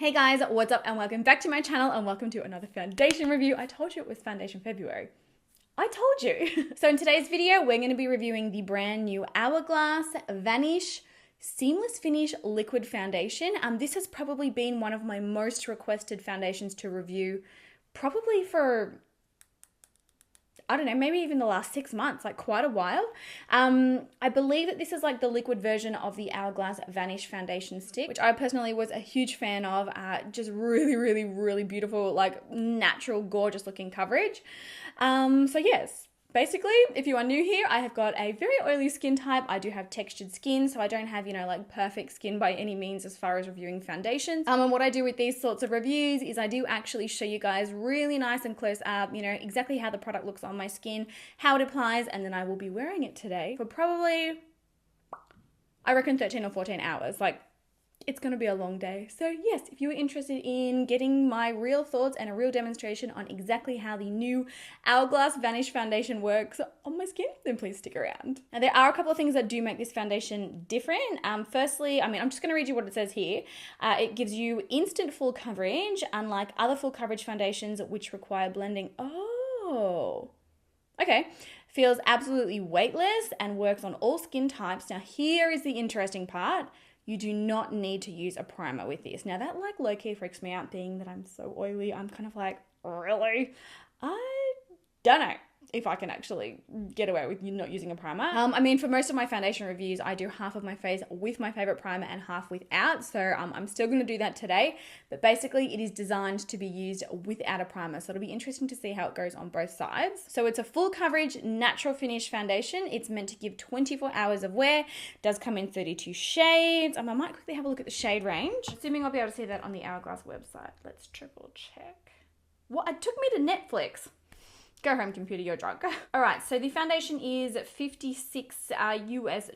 Hey guys, what's up and welcome back to my channel and welcome to another foundation review. I told you it was foundation February. I told you. So in today's video, we're going to be reviewing the brand new Hourglass Vanish Seamless Finish Liquid Foundation. This has probably been one of my most requested foundations to review probably for, I don't know, maybe even the last 6 months, like quite a while. I believe that this is like the liquid version of the Hourglass Vanish Foundation Stick, which I personally was a huge fan of. Just really beautiful, like natural, gorgeous looking coverage. So yes, basically, if you are new here, I have got a very oily skin type. I do have textured skin, so I don't have, like perfect skin by any means as far as reviewing foundations. And what I do with these sorts of reviews is I do actually show you guys really nice and close up, exactly how the product looks on my skin, how it applies, and then I will be wearing it today for probably, I reckon 13 or 14 hours. Like, it's going to be a long day. So yes, if you are interested in getting my real thoughts and a real demonstration on exactly how the new Hourglass Vanish Foundation works on my skin, then please stick around. Now there are a couple of things that do make this foundation different. Firstly, I'm just going to read you what it says here. It gives you instant full coverage, unlike other full coverage foundations which require blending. Oh, okay. Feels absolutely weightless and works on all skin types. Now here is the interesting part. You do not need to use a primer with this. Now that like low-key freaks me out, being that I'm so oily. I'm kind of like, really? I don't know if I can actually get away with not using a primer. For most of my foundation reviews, I do half of my face with my favorite primer and half without. So I'm still going to do that today. But basically, it is designed to be used without a primer. So it'll be interesting to see how it goes on both sides. So it's a full coverage, natural finish foundation. It's meant to give 24 hours of wear. It does come in 32 shades. I might quickly have a look at the shade range. Assuming I'll be able to see that on the Hourglass website. Let's triple check. What? It took me to Netflix. Go home, computer, you're drunk. All right, so the foundation is $56 US.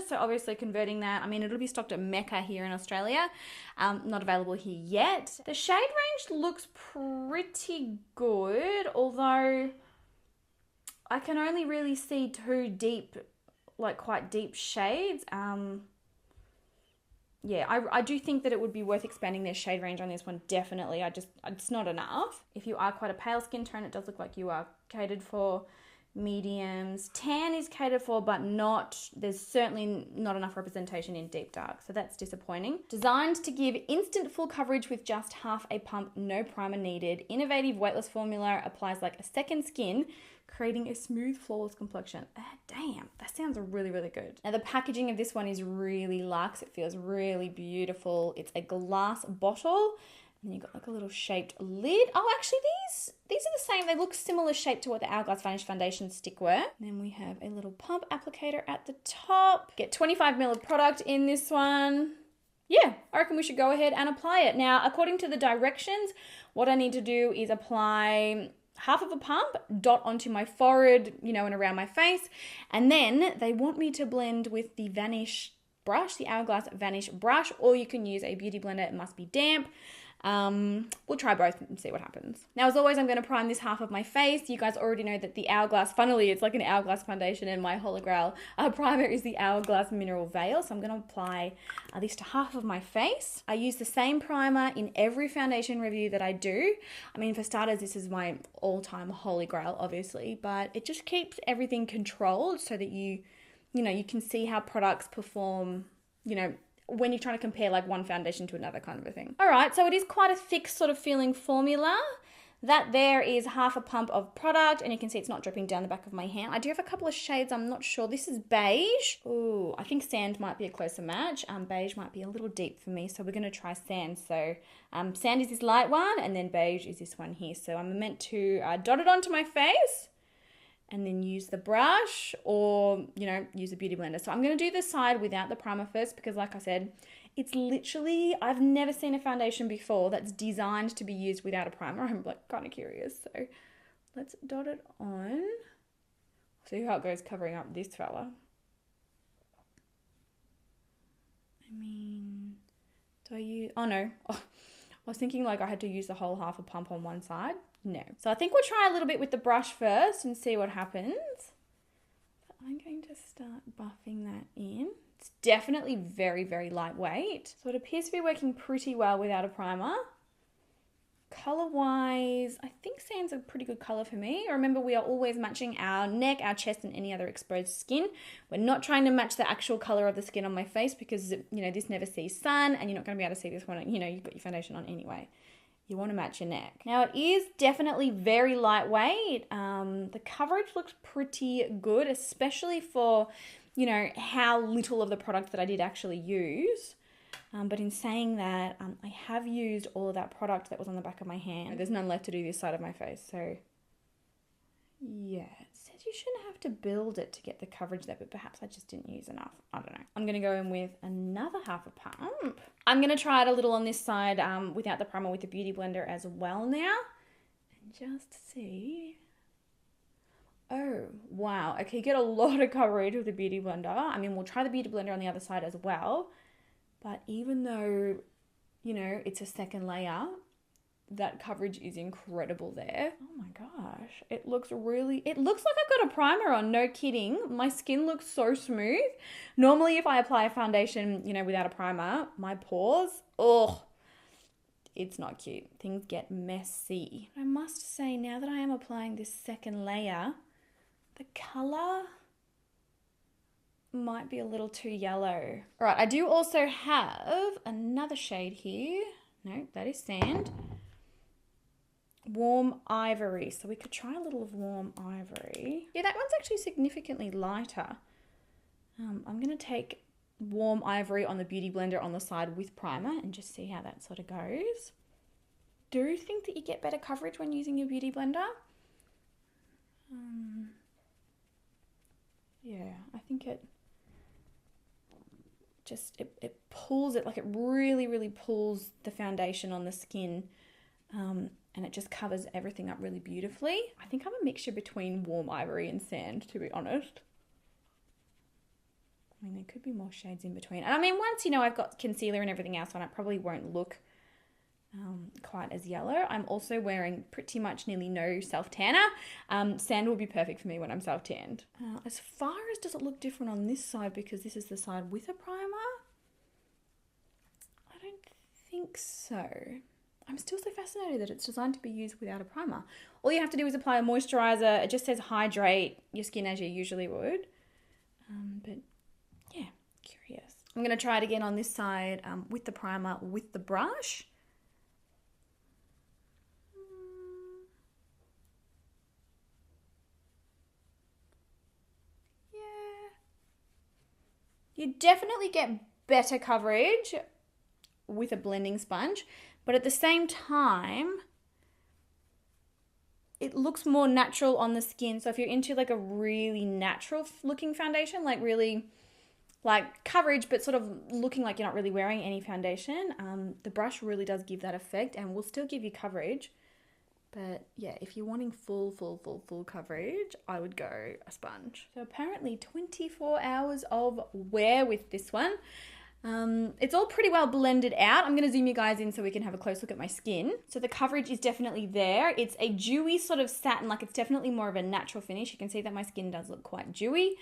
So obviously converting that, it'll be stocked at Mecca here in Australia. Not available here yet. The shade range looks pretty good, although I can only really see two deep, like quite deep shades. Yeah, I do think that it would be worth expanding their shade range on this one, definitely. It's not enough. If you are quite a pale skin tone, it does look like you are catered for. Mediums. Tan is catered for, but there's certainly not enough representation in deep dark, so that's disappointing. Designed to give instant full coverage with just half a pump, no primer needed. Innovative weightless formula, applies like a second skin, creating a smooth, flawless complexion. Damn, that sounds really good. Now the packaging of this one is really luxe. It feels really beautiful. It's a glass bottle. And you've got like a little shaped lid. Oh, actually these are the same. They look similar shape to what the Hourglass Vanish Foundation stick were. And then we have a little pump applicator at the top. Get 25 ml of product in this one. Yeah, I reckon we should go ahead and apply it. Now, according to the directions, what I need to do is apply half of a pump, dot onto my forehead, and around my face. And then they want me to blend with the Vanish brush, the Hourglass Vanish brush, or you can use a beauty blender. It must be damp. We'll try both and see what happens. Now, as always, I'm going to prime this half of my face. You guys already know that the Hourglass, funnily, it's like an Hourglass foundation, and my Holy Grail primer is the Hourglass Mineral Veil. So I'm going to apply this to half of my face. I use the same primer in every foundation review that I do. For starters, this is my all-time Holy Grail, obviously, but it just keeps everything controlled so that you can see how products perform, when you're trying to compare like one foundation to another kind of a thing. All right, so it is quite a thick sort of feeling formula. That there is half a pump of product, and you can see it's not dripping down the back of my hand. I do have a couple of shades, I'm not sure. This is beige. Ooh, I think sand might be a closer match. Beige might be a little deep for me, so we're gonna try sand. So sand is this light one, and then beige is this one here. So I'm meant to dot it onto my face, and then use the brush or, use a beauty blender. So I'm going to do the side without the primer first because, like I said, it's literally, I've never seen a foundation before that's designed to be used without a primer. I'm like kind of curious. So let's dot it on. See how it goes covering up this fella. Do I use, oh no. Oh, I was thinking like I had to use the whole half a pump on one side. No. So I think we'll try a little bit with the brush first and see what happens. So I'm going to start buffing that in. It's definitely very, very lightweight. So it appears to be working pretty well without a primer. Color-wise, I think sand's a pretty good color for me. Remember, we are always matching our neck, our chest, and any other exposed skin. We're not trying to match the actual color of the skin on my face because, you know, this never sees sun and you're not going to be able to see this when, you know, you've got your foundation on anyway. You want to match your neck. Now, it is definitely very lightweight. The coverage looks pretty good, especially for, you know, how little of the product that I did actually use. But in saying that, I have used all of that product that was on the back of my hand. There's none left to do this side of my face. So, yeah, it says you shouldn't have to build it to get the coverage there, but perhaps I just didn't use enough. I don't know. I'm going to go in with another half a pump. I'm going to try it a little on this side without the primer with the Beauty Blender as well now. And just see. Oh, wow. Okay, you get a lot of coverage with the Beauty Blender. I mean, we'll try the Beauty Blender on the other side as well. But even though, you know, it's a second layer, that coverage is incredible there. Oh my gosh. It looks like I've got a primer on, no kidding. My skin looks so smooth. Normally, if I apply a foundation, you know, without a primer, my pores, it's not cute. Things get messy. I must say, now that I am applying this second layer, the color might be a little too yellow. All right, I do also have another shade here. No, that is sand. Warm Ivory. So we could try a little of Warm Ivory. Yeah, that one's actually significantly lighter. I'm going to take Warm Ivory on the Beauty Blender on the side with primer and just see how that sort of goes. Do you think that you get better coverage when using your Beauty Blender? Yeah, I think it pulls it, like it really, really pulls the foundation on the skin, and it just covers everything up really beautifully. I think I'm a mixture between Warm Ivory and sand, to be honest. I mean, there could be more shades in between. And I mean, once, you know, I've got concealer and everything else on, it probably won't look quite as yellow. I'm also wearing pretty much nearly no self-tanner. Sand will be perfect for me when I'm self-tanned. As far as does it look different on this side, because this is the side with a primer? I don't think so. I'm still so fascinated that it's designed to be used without a primer. All you have to do is apply a moisturizer. It just says hydrate your skin as you usually would. But yeah, curious. I'm going to try it again on this side with the primer with the brush. You definitely get better coverage with a blending sponge, but at the same time, it looks more natural on the skin. So if you're into like a really natural looking foundation, like really like coverage, but sort of looking like you're not really wearing any foundation, the brush really does give that effect and will still give you coverage. But yeah, if you're wanting full coverage, I would go a sponge. So apparently 24 hours of wear with this one. It's all pretty well blended out. I'm going to zoom you guys in so we can have a close look at my skin. So the coverage is definitely there. It's a dewy sort of satin, like it's definitely more of a natural finish. You can see that my skin does look quite dewy.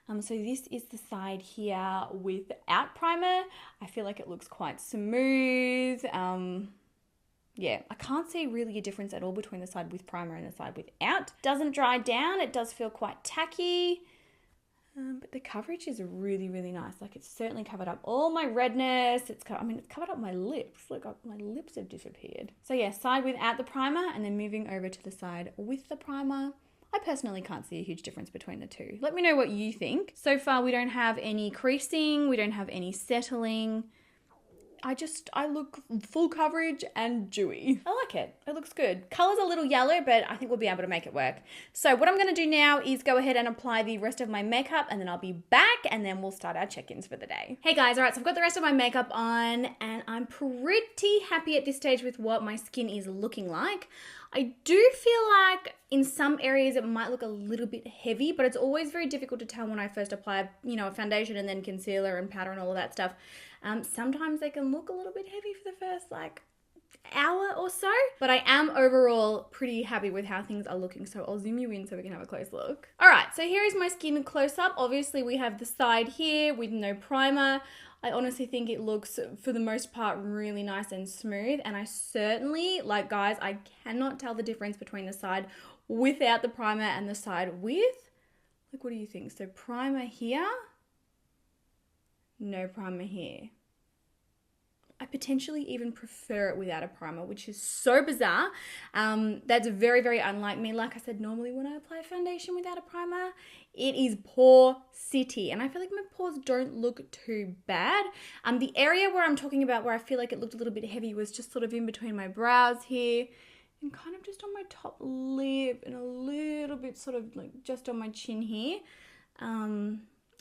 So this is the side here without primer. I feel like it looks quite smooth. Yeah, I can't see really a difference at all between the side with primer and the side without. Doesn't dry down. It does feel quite tacky. But the coverage is really, really nice. Like it's certainly covered up all my redness. It's covered up my lips. Look, my lips have disappeared. So yeah, side without the primer and then moving over to the side with the primer. I personally can't see a huge difference between the two. Let me know what you think. So far, we don't have any creasing. We don't have any settling. I look full coverage and dewy. I like it. It looks good. Color's a little yellow, but I think we'll be able to make it work. So what I'm going to do now is go ahead and apply the rest of my makeup and then I'll be back and then we'll start our check-ins for the day. Hey guys, all right, so I've got the rest of my makeup on and I'm pretty happy at this stage with what my skin is looking like. I do feel like in some areas it might look a little bit heavy, but it's always very difficult to tell when I first apply, you know, a foundation and then concealer and powder and all of that stuff. Sometimes they can look a little bit heavy for the first like hour or so, but I am overall pretty happy with how things are looking. So I'll zoom you in so we can have a close look. All right, so here is my skin close up. Obviously we have the side here with no primer. I honestly think it looks, for the most part, really nice and smooth. And I certainly, like guys, I cannot tell the difference between the side without the primer and the side with. Like, what do you think? So primer here, no primer here. I potentially even prefer it without a primer, which is so bizarre. That's very, very unlike me. Like I said, normally when I apply foundation without a primer, it is pore city. And I feel like my pores don't look too bad. The area where I'm talking about where I feel like it looked a little bit heavy was just sort of in between my brows here and kind of just on my top lip and a little bit sort of like just on my chin here.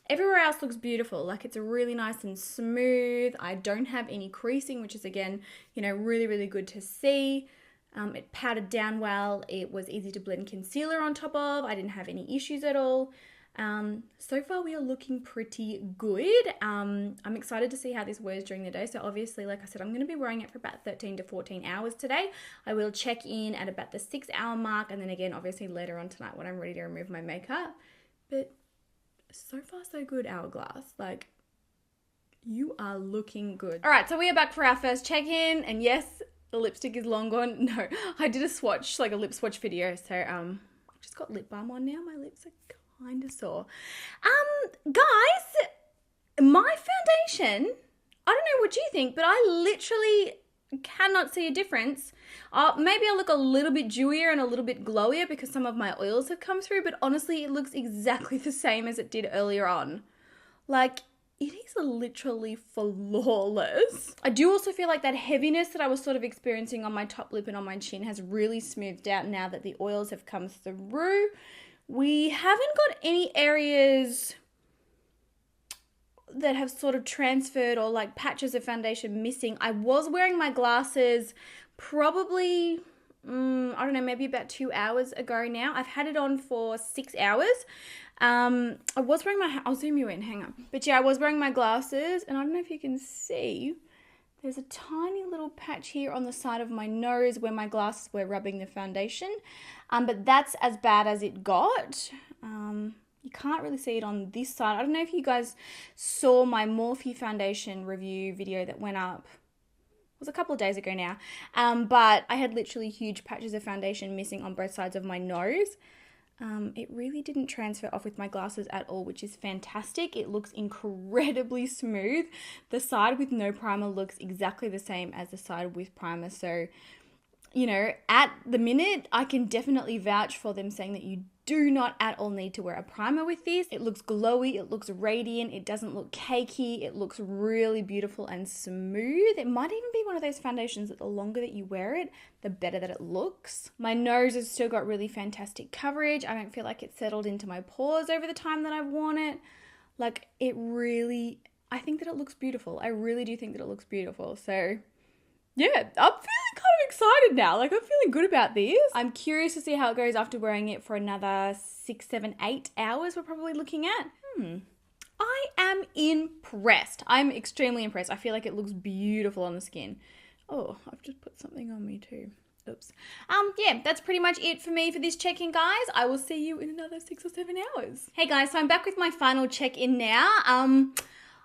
Everywhere else looks beautiful. Like, it's really nice and smooth. I don't have any creasing, which is, again, you know, really, really good to see. It powdered down well. It was easy to blend concealer on top of. I didn't have any issues at all. So far we are looking pretty good. I'm excited to see how this wears during the day. So obviously, like I said, I'm going to be wearing it for about 13 to 14 hours today. I will check in at about the 6 hour mark. And then again, obviously later on tonight when I'm ready to remove my makeup. But so far so good, Hourglass. Like, you are looking good. All right, so we are back for our first check-in, and yes, the lipstick is long gone. No, I did a swatch, like a lip swatch video, so I've just got lip balm on now. My lips are kind of sore. Guys, my foundation, I don't know what you think, but I literally cannot see a difference. Maybe I look a little bit dewier and a little bit glowier because some of my oils have come through, but honestly, it looks exactly the same as it did earlier on. Like, it is literally flawless. I do also feel like that heaviness that I was sort of experiencing on my top lip and on my chin has really smoothed out now that the oils have come through. We haven't got any areas that have sort of transferred or like patches of foundation missing. I was wearing my glasses probably, I don't know, maybe about 2 hours ago now. I've had it on for 6 hours. I was wearing I'll zoom you in, hang on. But yeah, I was wearing my glasses and I don't know if you can see, there's a tiny little patch here on the side of my nose where my glasses were rubbing the foundation. But that's as bad as it got. You can't really see it on this side. I don't know if you guys saw my Morphe foundation review video that went up. It was a couple of days ago now. But I had literally huge patches of foundation missing on both sides of my nose. It really didn't transfer off with my glasses at all, which is fantastic. It looks incredibly smooth. The side with no primer looks exactly the same as the side with primer. So, you know, at the minute, I can definitely vouch for them saying that you do not at all need to wear a primer with this. It looks glowy, it looks radiant, it doesn't look cakey, it looks really beautiful and smooth. It might even be one of those foundations that the longer that you wear it, the better that it looks. My nose has still got really fantastic coverage. I don't feel like it's settled into my pores over the time that I've worn it. Like, it really, I think that it looks beautiful. I really do think that it looks beautiful. So yeah, I'm feeling kind of excited now. Like, I'm feeling good about this. I'm curious to see how it goes after wearing it for another 6, 7, 8 hours we're probably looking at. I am impressed. I'm extremely impressed. I feel like it looks beautiful on the skin. Oh, I've just put something on me too. Oops. Yeah, that's pretty much it for me for this check-in, guys. I will see you in another 6 or 7 hours. Hey guys, so I'm back with my final check-in now.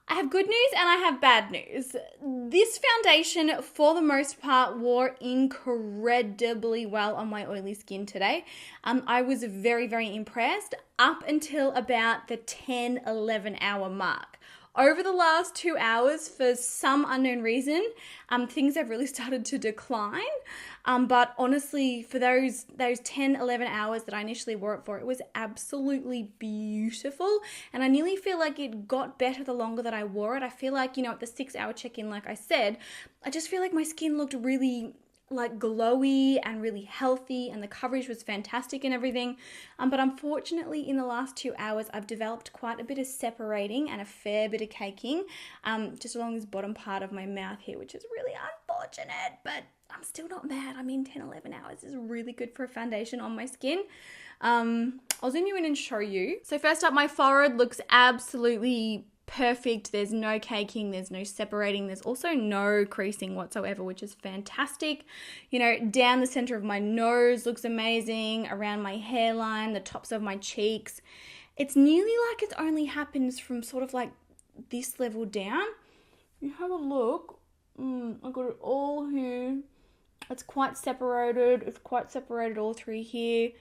I have good news and I have bad news. This foundation, for the most part, wore incredibly well on my oily skin today. I was very, very impressed up until about the 10, 11 hour mark. Over the last 2 hours, for some unknown reason, things have really started to decline. But honestly, for those 10, 11 hours that I initially wore it for, it was absolutely beautiful. And I nearly feel like it got better the longer that I wore it. I feel like, you know, at the 6 hour check-in, like I said, I just feel like my skin looked really like glowy and really healthy, and the coverage was fantastic and everything. But unfortunately, in the last 2 hours, I've developed quite a bit of separating and a fair bit of caking, just along this bottom part of my mouth here, which is really unfortunate, but I'm still not mad. I mean, 10, 11 hours is really good for a foundation on my skin. I'll zoom you in and show you. So first up, my forehead looks absolutely perfect. There's no caking, there's no separating, there's also no creasing whatsoever, which is fantastic. You know, down the center of my nose looks amazing, around my hairline, the tops of my cheeks. It's nearly like it only happens from sort of like this level down. You have a look. I got it all here. It's quite separated. It's quite separated all through here.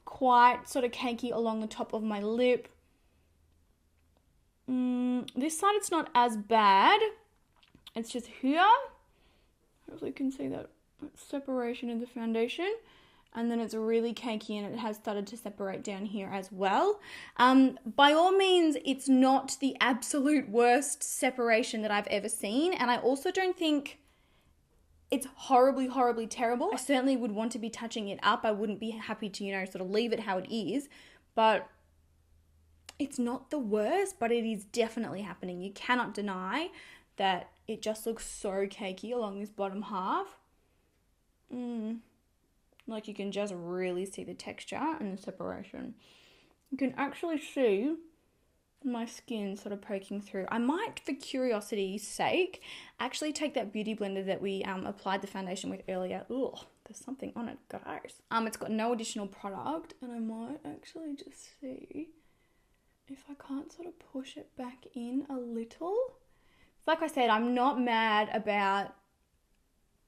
Quite sort of cakey along the top of my lip. This side it's not as bad. It's just here. Hopefully you can see that separation in the foundation. And then it's really cakey and it has started to separate down here as well. By all means, it's not the absolute worst separation that I've ever seen. And I also don't think it's horribly, horribly terrible. I certainly would want to be touching it up. I wouldn't be happy to, you know, sort of leave it how it is. But it's not the worst, but it is definitely happening. You cannot deny that it just looks so cakey along this bottom half. Like you can just really see the texture and the separation. You can actually see my skin sort of poking through. I might, for curiosity's sake, actually take that beauty blender that we applied the foundation with earlier. Ugh, there's something on it, guys. It's got no additional product, and I might actually just see if I can't sort of push it back in a little. Like I said, I'm not mad about,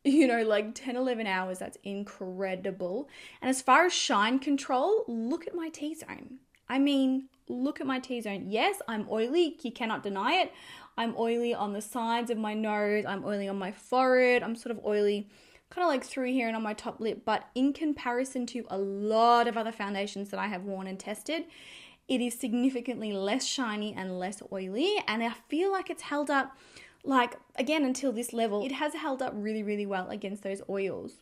you know, like 10, 11 hours. That's incredible. And as far as shine control, look at my T-zone. I mean, look at my T-zone. Yes, I'm oily. You cannot deny it. I'm oily on the sides of my nose. I'm oily on my forehead. I'm sort of oily kind of like through here and on my top lip. But in comparison to a lot of other foundations that I have worn and tested, it is significantly less shiny and less oily. And I feel like it's held up, like, again, until this level, it has held up really, really well against those oils.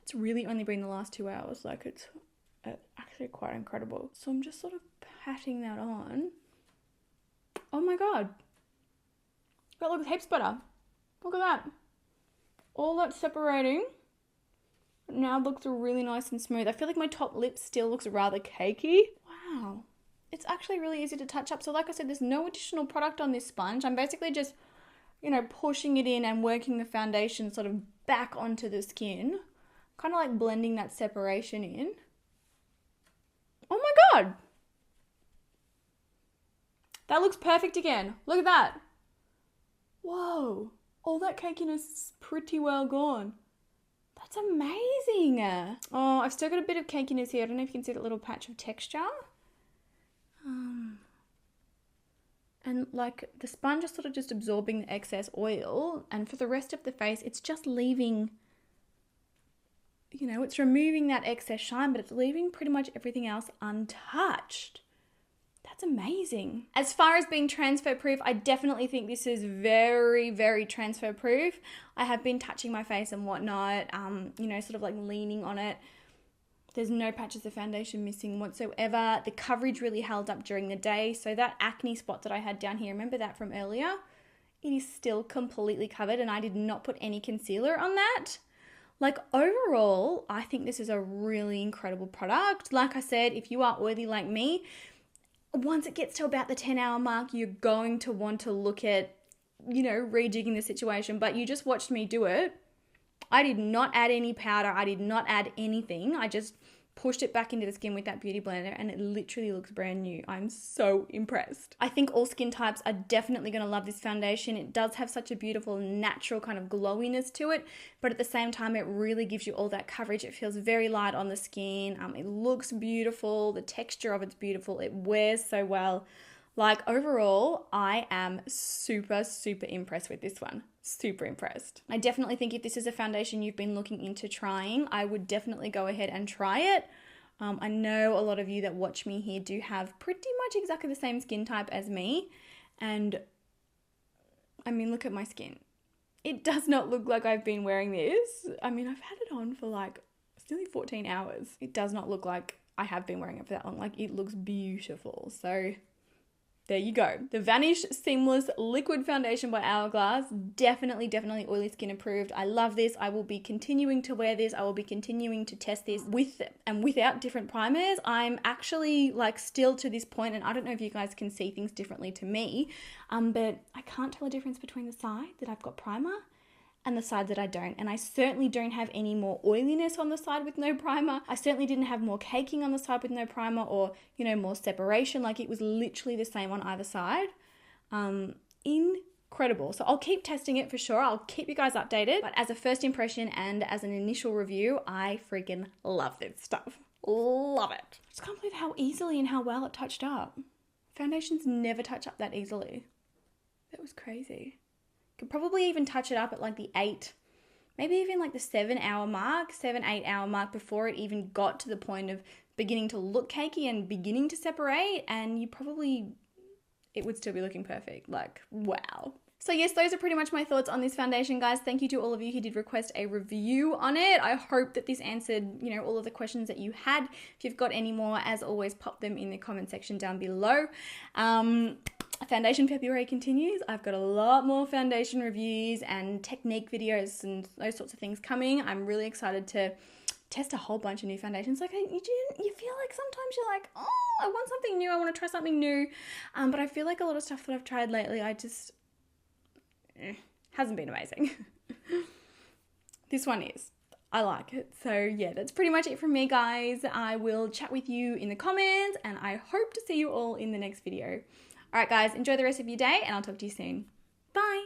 It's really only been the last 2 hours. Like, it's actually quite incredible. So I'm just sort of patting that on. Oh my God. That looks heaps better. Look at that. All that separating now looks really nice and smooth. I feel like my top lip still looks rather cakey. Wow. It's actually really easy to touch up. So like I said, there's no additional product on this sponge. I'm basically just, you know, pushing it in and working the foundation sort of back onto the skin. Kind of like blending that separation in. Oh my God. That looks perfect again. Look at that. Whoa. All that cakiness is pretty well gone. That's amazing. Oh, I've still got a bit of cakiness here. I don't know if you can see that little patch of texture. And like the sponge is sort of just absorbing the excess oil. And for the rest of the face, it's just leaving, you know, it's removing that excess shine, but it's leaving pretty much everything else untouched. That's amazing. As far as being transfer proof, I definitely think this is very, very transfer proof. I have been touching my face and whatnot, you know, sort of like leaning on it. There's no patches of foundation missing whatsoever. The coverage really held up during the day. So that acne spot that I had down here, remember that from earlier? It is still completely covered and I did not put any concealer on that. Like overall, I think this is a really incredible product. Like I said, if you are oily like me, once it gets to about the 10-hour mark, you're going to want to look at, you know, rejigging the situation. But you just watched me do it. I did not add any powder. I did not add anything. I just pushed it back into the skin with that beauty blender and it literally looks brand new. I'm so impressed. I think all skin types are definitely going to love this foundation. It does have such a beautiful natural kind of glowiness to it, but at the same time it really gives you all that coverage. It feels very light on the skin. It looks beautiful. The texture of it's beautiful. It wears so well. Like overall, I am super, super impressed with this one. Super impressed. I definitely think if this is a foundation you've been looking into trying, I would definitely go ahead and try it. I know a lot of you that watch me here do have pretty much exactly the same skin type as me. And I mean, look at my skin. It does not look like I've been wearing this. I mean, I've had it on for like, it's nearly 14 hours. It does not look like I have been wearing it for that long. Like it looks beautiful. So there you go. The Vanish Seamless Liquid Foundation by Hourglass. Definitely oily skin approved. I love this. I will be continuing to wear this. I will be continuing to test this with and without different primers. I'm actually like still to this point, and I don't know if you guys can see things differently to me, but I can't tell a difference between the side that I've got primer and the side that I don't. And I certainly don't have any more oiliness on the side with no primer. I certainly didn't have more caking on the side with no primer, or, you know, more separation. Like, it was literally the same on either side. Incredible. So I'll keep testing it for sure. I'll keep you guys updated. But as a first impression and as an initial review, I freaking love this stuff. Love it. I just can't believe how easily and how well it touched up. Foundations never touch up that easily. That was crazy. Could probably even touch it up at like the 8, maybe even like the 7 hour mark, 7-8 hour mark before it even got to the point of beginning to look cakey and beginning to separate, and it would still be looking perfect. Like, wow. So yes, those are pretty much my thoughts on this foundation, guys. Thank you to all of you who did request a review on it. I hope that this answered, you know, all of the questions that you had. If you've got any more, as always, pop them in the comment section down below. Foundation February continues. I've got a lot more foundation reviews and technique videos and those sorts of things coming. I'm really excited to test a whole bunch of new foundations. Like, you feel like sometimes you're like, oh, I want something new. I want to try something new. But I feel like a lot of stuff that I've tried lately, I just hasn't been amazing. This one is. I like it. So yeah, that's pretty much it from me, guys. I will chat with you in the comments, and I hope to see you all in the next video. All right, guys, enjoy the rest of your day, and I'll talk to you soon. Bye.